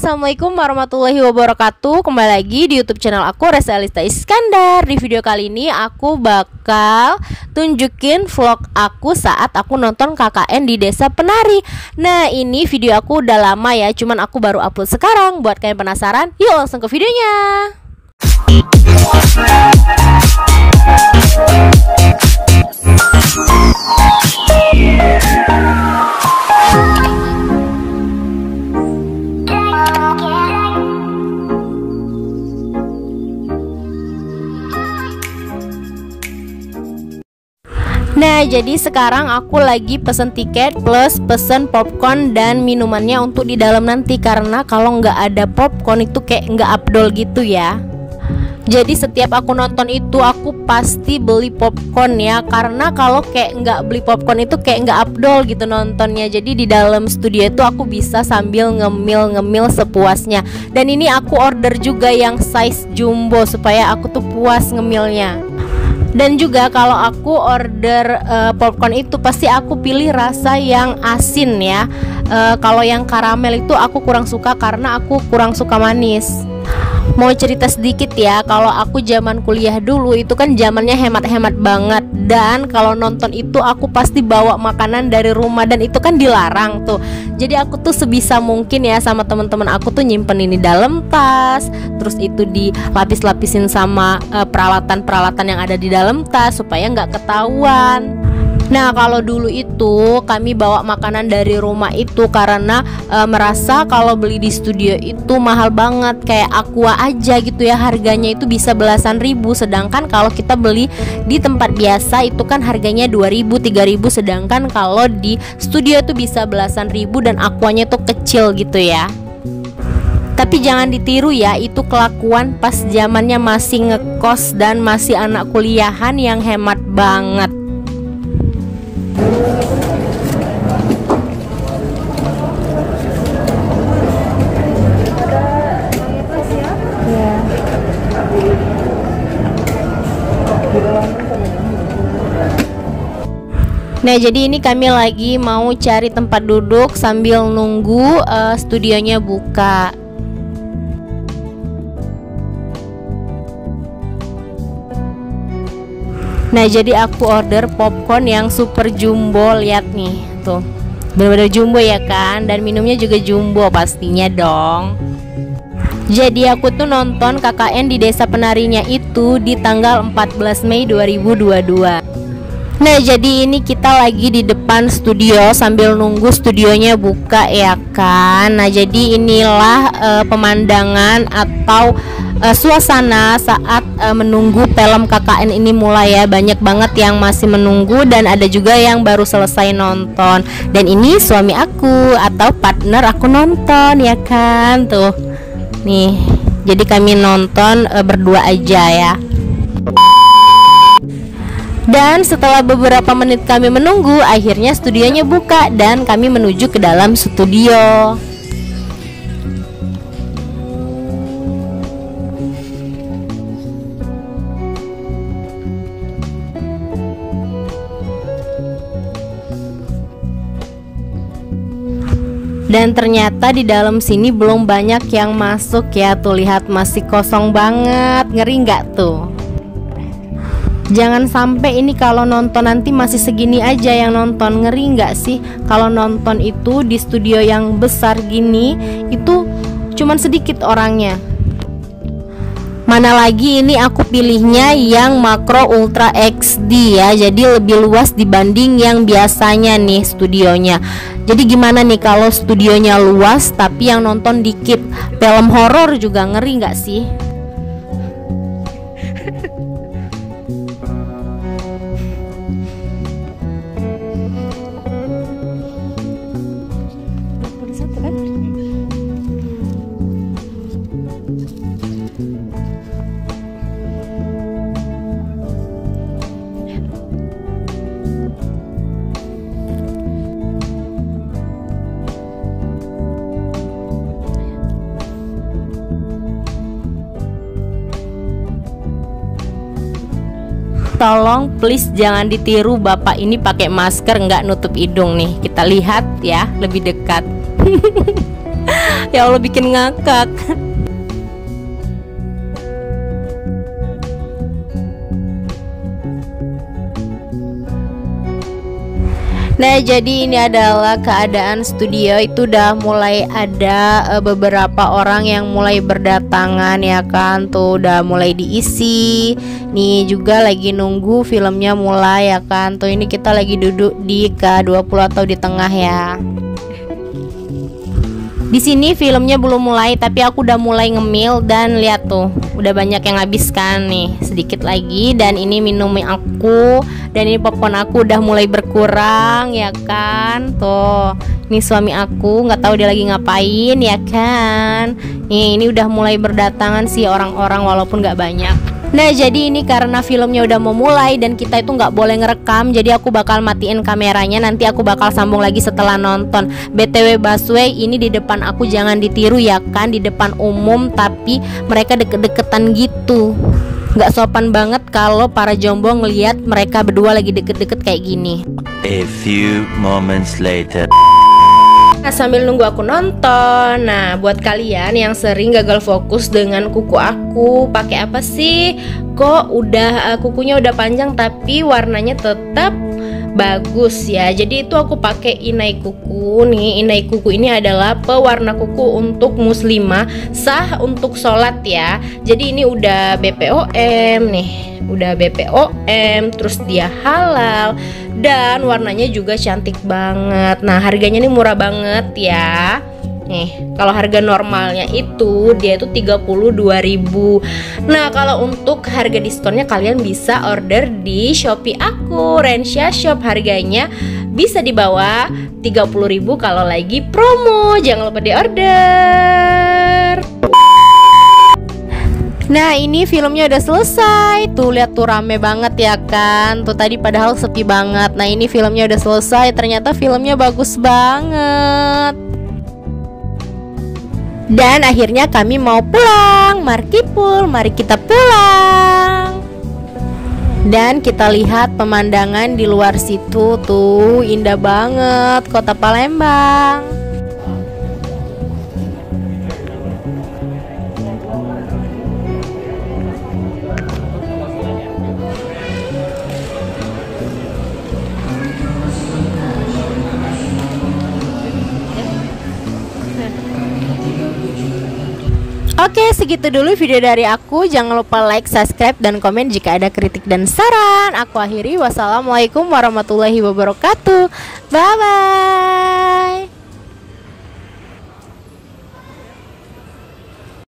Assalamualaikum warahmatullahi wabarakatuh. Kembali lagi di YouTube channel aku, Reza Elista Iskandar. Di video kali ini aku bakal tunjukin vlog aku saat aku nonton KKN di Desa Penari. Nah, ini video aku udah lama ya, cuman aku baru upload sekarang. Buat kalian penasaran, yuk langsung ke videonya. Nah, jadi sekarang aku lagi pesen tiket plus pesen popcorn dan minumannya untuk di dalam nanti. Karena kalau nggak ada popcorn itu kayak nggak afdol gitu ya. Jadi setiap aku nonton itu aku pasti beli popcorn ya. Karena kalau kayak nggak beli popcorn itu kayak nggak afdol gitu nontonnya. Jadi di dalam studio itu aku bisa sambil ngemil-ngemil sepuasnya. Dan ini aku order juga yang size jumbo supaya aku tuh puas ngemilnya. Dan juga kalau aku order popcorn itu pasti aku pilih rasa yang asin ya. Kalau yang karamel itu aku kurang suka karena aku kurang suka manis. Mau cerita sedikit ya, kalau aku zaman kuliah dulu itu kan zamannya hemat-hemat banget. Dan kalau nonton itu aku pasti bawa makanan dari rumah dan itu kan dilarang tuh. Jadi aku tuh sebisa mungkin ya sama teman-teman aku tuh nyimpen ini dalam tas. Terus itu dilapis-lapisin sama peralatan-peralatan yang ada di dalam tas supaya nggak ketahuan. Nah, kalau dulu itu kami bawa makanan dari rumah itu karena merasa kalau beli di studio itu mahal banget. Kayak Aqua aja gitu ya, harganya itu bisa belasan ribu. Sedangkan kalau kita beli di tempat biasa itu kan harganya 2.000, 3.000. Sedangkan kalau di studio itu bisa belasan ribu dan Aquanya tuh kecil gitu ya. Tapi jangan ditiru ya, itu kelakuan pas zamannya masih ngekos dan masih anak kuliahan yang hemat banget. Nah, jadi ini kami lagi mau cari tempat duduk sambil nunggu studionya buka. Nah, jadi aku order popcorn yang super jumbo. Lihat nih, tuh bener-bener jumbo ya kan. Dan minumnya juga jumbo pastinya dong. Jadi aku tuh nonton KKN di Desa Penarinya itu di tanggal 14 Mei 2022. Nah, jadi ini kita lagi di depan studio sambil nunggu studionya buka ya kan. Nah, jadi inilah pemandangan atau suasana saat menunggu film KKN ini mulai ya. Banyak banget yang masih menunggu dan ada juga yang baru selesai nonton. Dan ini suami aku atau partner aku nonton ya kan. Tuh nih, jadi kami nonton berdua aja ya. Dan setelah beberapa menit kami menunggu, akhirnya studionya buka dan kami menuju ke dalam studio. Dan ternyata di dalam sini belum banyak yang masuk ya. Tuh lihat masih kosong banget. Ngeri nggak tuh? Jangan sampai ini kalau nonton nanti masih segini aja yang nonton. Ngeri nggak sih kalau nonton itu di studio yang besar gini itu cuman sedikit orangnya. Mana lagi ini aku pilihnya yang Makro Ultra XD ya. Jadi lebih luas dibanding yang biasanya nih studionya. Jadi gimana nih kalau studionya luas tapi yang nonton dikit? Film horor juga ngeri nggak sih? Tolong please jangan ditiru, bapak ini pakai masker nggak nutup hidung nih. Kita lihat ya lebih dekat. Ya Allah, bikin ngakak. Nah, jadi ini adalah keadaan studio. Itu udah mulai ada beberapa orang yang mulai berdatangan ya kan. Tuh udah mulai diisi. Nih juga lagi nunggu filmnya mulai ya kan. Tuh ini kita lagi duduk di K20 atau di tengah ya. Di sini filmnya belum mulai, tapi aku udah mulai ngemil dan lihat tuh, udah banyak yang habis kan nih, sedikit lagi. Dan ini minum aku, dan ini popcorn aku udah mulai berkurang ya kan. Tuh, ini suami aku nggak tahu dia lagi ngapain ya kan. Ini udah mulai berdatangan sih orang-orang walaupun nggak banyak. Nah, jadi ini karena filmnya udah mau mulai dan kita itu nggak boleh ngerekam, jadi aku bakal matiin kameranya. Nanti aku bakal sambung lagi setelah nonton. BTW busway, ini di depan aku jangan ditiru ya kan, di depan umum tapi mereka deket-deketan gitu. Nggak sopan banget kalau para jomblo ngelihat mereka berdua lagi deket-deket kayak gini. A few moments later. Nah, sambil nunggu aku nonton, nah buat kalian yang sering gagal fokus dengan kuku aku, pakai apa sih? Kok udah kukunya udah panjang tapi warnanya tetap bagus ya. Jadi itu aku pakai inai kuku nih. Inai kuku ini adalah pewarna kuku untuk muslimah, sah untuk sholat ya. Jadi ini udah BPOM nih, udah BPOM, terus dia halal dan warnanya juga cantik banget. Nah, harganya nih murah banget ya. Nih, kalau harga normalnya itu dia itu 32.000. Nah, kalau untuk harga diskonnya kalian bisa order di Shopee aku, Rensha Shop. Harganya bisa di bawah 30.000 kalau lagi promo. Jangan lupa di order. Nah, ini filmnya udah selesai. Tuh lihat tuh, rame banget ya kan. Tuh tadi padahal sepi banget. Nah, ini filmnya udah selesai. Ternyata filmnya bagus banget. Dan akhirnya kami mau pulang. Mari kita pulang. Dan kita lihat pemandangan di luar situ. Tuh indah banget kota Palembang. Oke, segitu dulu video dari aku. Jangan lupa like, subscribe, dan komen jika ada kritik dan saran. Aku akhiri. Wassalamualaikum warahmatullahi wabarakatuh. Bye-bye.